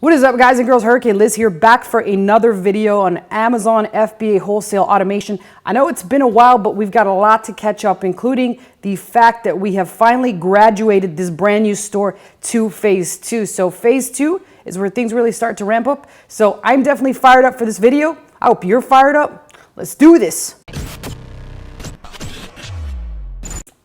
What is up, guys and girls? Hurricane Liz here, back for another video on Amazon FBA Wholesale Automation. I know it's been a while, but we've got a lot to catch up, including the fact that we have finally graduated this brand new store to phase 2. So phase 2 is where things really start to ramp up. So I'm definitely fired up for this video. I hope you're fired up. Let's do this.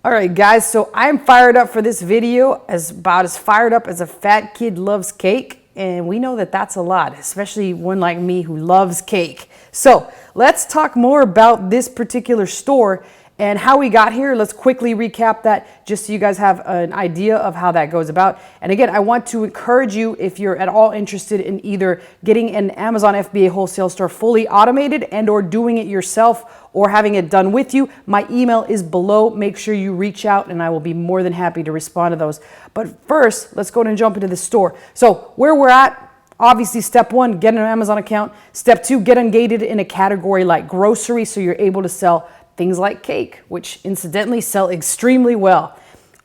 All right, guys, so I'm fired up for this video, about as fired up as a fat kid loves cake. And we know that that's a lot, especially one like me who loves cake. So let's talk more about this particular store and how we got here. Let's quickly recap that just so you guys have an idea of how that goes about. And again, I want to encourage you, if you're at all interested in either getting an Amazon FBA wholesale store fully automated and or doing it yourself or having it done with you, my email is below. Make sure you reach out and I will be more than happy to respond to those. But first, let's go ahead and jump into the store. So where we're at, obviously step 1, get an Amazon account. Step 2, get ungated in a category like grocery so you're able to sell things like cake, which incidentally sell extremely well.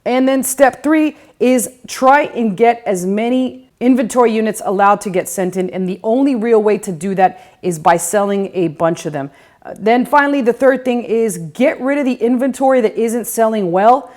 And then step 3 is try and get as many inventory units allowed to get sent in. And the only real way to do that is by selling a bunch of them. Then finally, the third thing is get rid of the inventory that isn't selling well.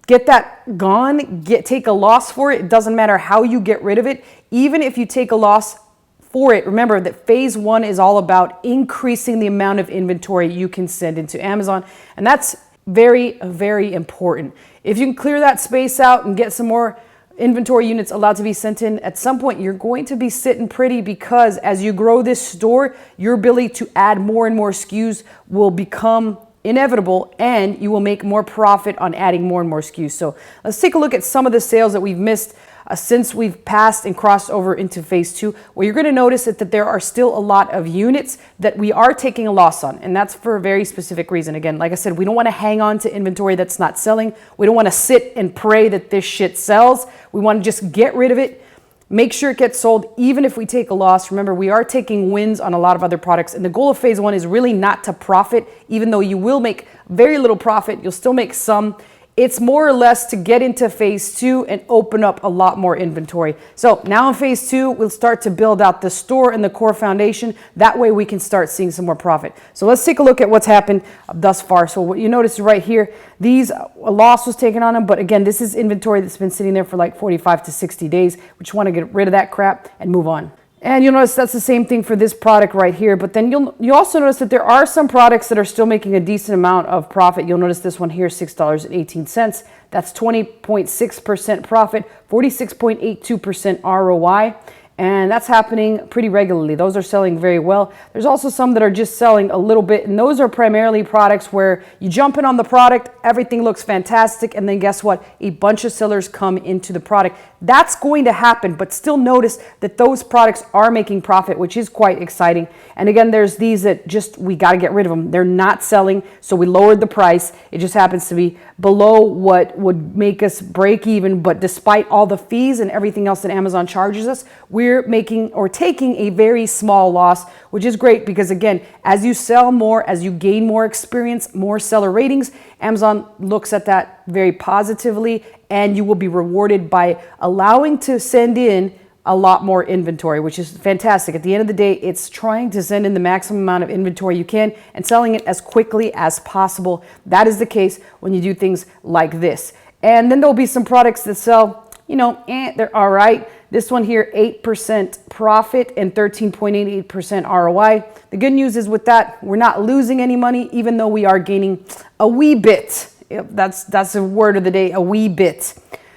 Get that gone, take a loss for it. It doesn't matter how you get rid of it. Even if you take a loss for it, remember that phase 1 is all about increasing the amount of inventory you can send into Amazon. And that's very, very important. If you can clear that space out and get some more inventory units allowed to be sent in, at some point you're going to be sitting pretty, because as you grow this store, your ability to add more and more SKUs will become inevitable and you will make more profit on adding more and more SKUs. So let's take a look at some of the sales that we've missed since we've passed and crossed over into phase 2. Well, you're going to notice that there are still a lot of units that we are taking a loss on, and that's for a very specific reason. Again, like I said, we don't want to hang on to inventory that's not selling. We don't want to sit and pray that this shit sells. We want to just get rid of it, make sure it gets sold, even if we take a loss. Remember, we are taking wins on a lot of other products, and the goal of phase 1 is really not to profit. Even though you will make very little profit, you'll still make some. It's more or less to get into phase 2 and open up a lot more inventory. So now in phase 2, we'll start to build out the store and the core foundation. That way we can start seeing some more profit. So let's take a look at what's happened thus far. So what you notice right here, a loss was taken on them. But again, this is inventory that's been sitting there for like 45 to 60 days. We just want to get rid of that crap and move on. And you'll notice that's the same thing for this product right here. But then you also notice that there are some products that are still making a decent amount of profit. You'll notice this one here, $6.18. That's 20.6% profit, 46.82% ROI. And that's happening pretty regularly. Those are selling very well. There's also some that are just selling a little bit, and those are primarily products where you jump in on the product, everything looks fantastic, and then guess what? A bunch of sellers come into the product. That's going to happen, but still notice that those products are making profit, which is quite exciting. And again, there's these that we got to get rid of them. They're not selling, so we lowered the price. It just happens to be below what would make us break even, but despite all the fees and everything else that Amazon charges us, we're making or taking a very small loss, which is great because again, as you sell more, as you gain more experience, more seller ratings, Amazon looks at that very positively, and you will be rewarded by allowing to send in a lot more inventory, which is fantastic. At the end of the day, it's trying to send in the maximum amount of inventory you can and selling it as quickly as possible. That is the case when you do things like this. And then there'll be some products that sell, they're all right. This one here, 8% profit and 13.88% ROI. The good news is with that, we're not losing any money, even though we are gaining a wee bit. That's a word of the day, a wee bit.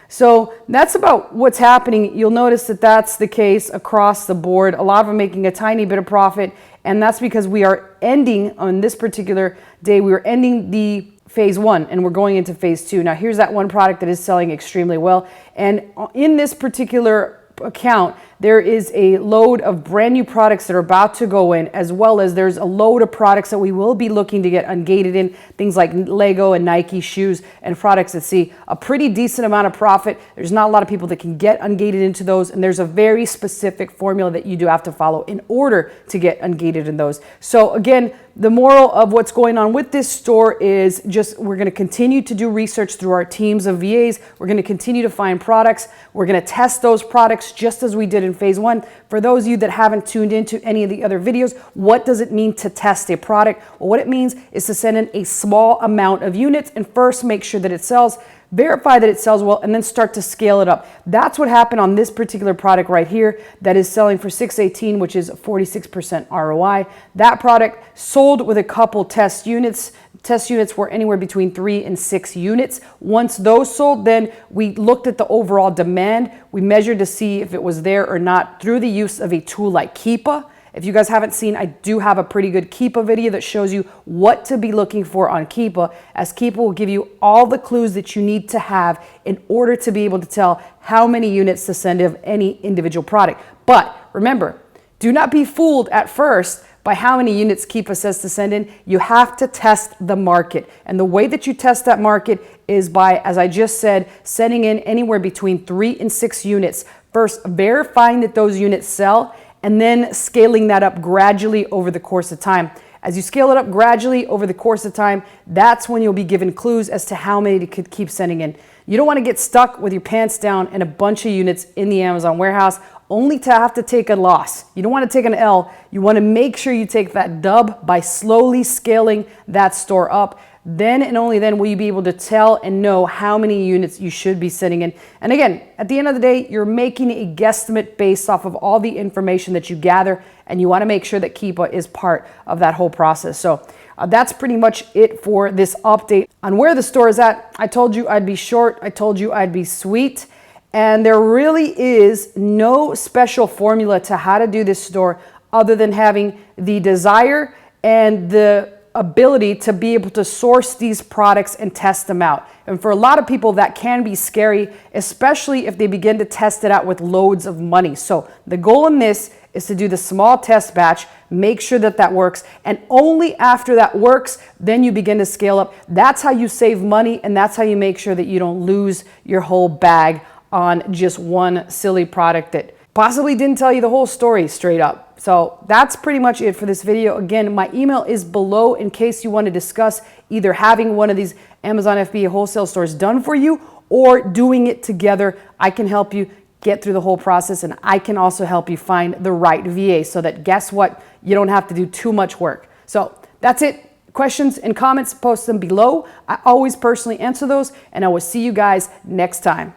So that's about what's happening. You'll notice that that's the case across the board. A lot of them making a tiny bit of profit, and that's because we are ending on this particular day. We are ending the phase 1 and we're going into phase 2. Now here's that one product that is selling extremely well, and in this particular account there is a load of brand new products that are about to go in, as well as there's a load of products that we will be looking to get ungated in, things like Lego and Nike shoes and products that see a pretty decent amount of profit. There's not a lot of people that can get ungated into those, and there's a very specific formula that you do have to follow in order to get ungated in those. So again, the moral of what's going on with this store is just we're going to continue to do research through our teams of VAs. We're going to continue to find products. We're going to test those products just as we did in phase one. For those of you that haven't tuned into any of the other videos, what does it mean to test a product? Well, what it means is to send in a small amount of units and first make sure that it sells, verify that it sells well, and then start to scale it up. That's what happened on this particular product right here that is selling for $618, which is 46% ROI. That product sold with a couple test units. Test units were anywhere between 3 and 6 units. Once those sold, then we looked at the overall demand. We measured to see if it was there or not through the use of a tool like Keepa. If you guys haven't seen, I do have a pretty good Keepa video that shows you what to be looking for on Keepa, as Keepa will give you all the clues that you need to have in order to be able to tell how many units to send of any individual product. But remember, do not be fooled at first by how many units Keepa says to send in. You have to test the market. And the way that you test that market is by, as I just said, sending in anywhere between 3 and 6 units. First, verifying that those units sell, and then scaling that up gradually over the course of time. As you scale it up gradually over the course of time, that's when you'll be given clues as to how many to keep sending in. You don't want to get stuck with your pants down and a bunch of units in the Amazon warehouse only to have to take a loss. You don't want to take an L. You want to make sure you take that dub by slowly scaling that store up. Then and only then will you be able to tell and know how many units you should be sending in. And again, at the end of the day, you're making a guesstimate based off of all the information that you gather, and you want to make sure that Keepa is part of that whole process. So that's pretty much it for this update on where the store is at. I told you I'd be short. I told you I'd be sweet. And there really is no special formula to how to do this store other than having the desire and the ability to be able to source these products and test them out. And for a lot of people, that can be scary, especially if they begin to test it out with loads of money. So the goal in this is to do the small test batch, make sure that that works, and only after that works, then you begin to scale up. That's how you save money, and that's how you make sure that you don't lose your whole bag on just one silly product that possibly didn't tell you the whole story straight up. So that's pretty much it for this video. Again, my email is below in case you want to discuss either having one of these Amazon FBA wholesale stores done for you or doing it together. I can help you get through the whole process, and I can also help you find the right VA so that, guess what, you don't have to do too much work. So that's it. Questions and comments, post them below. I always personally answer those, and I will see you guys next time.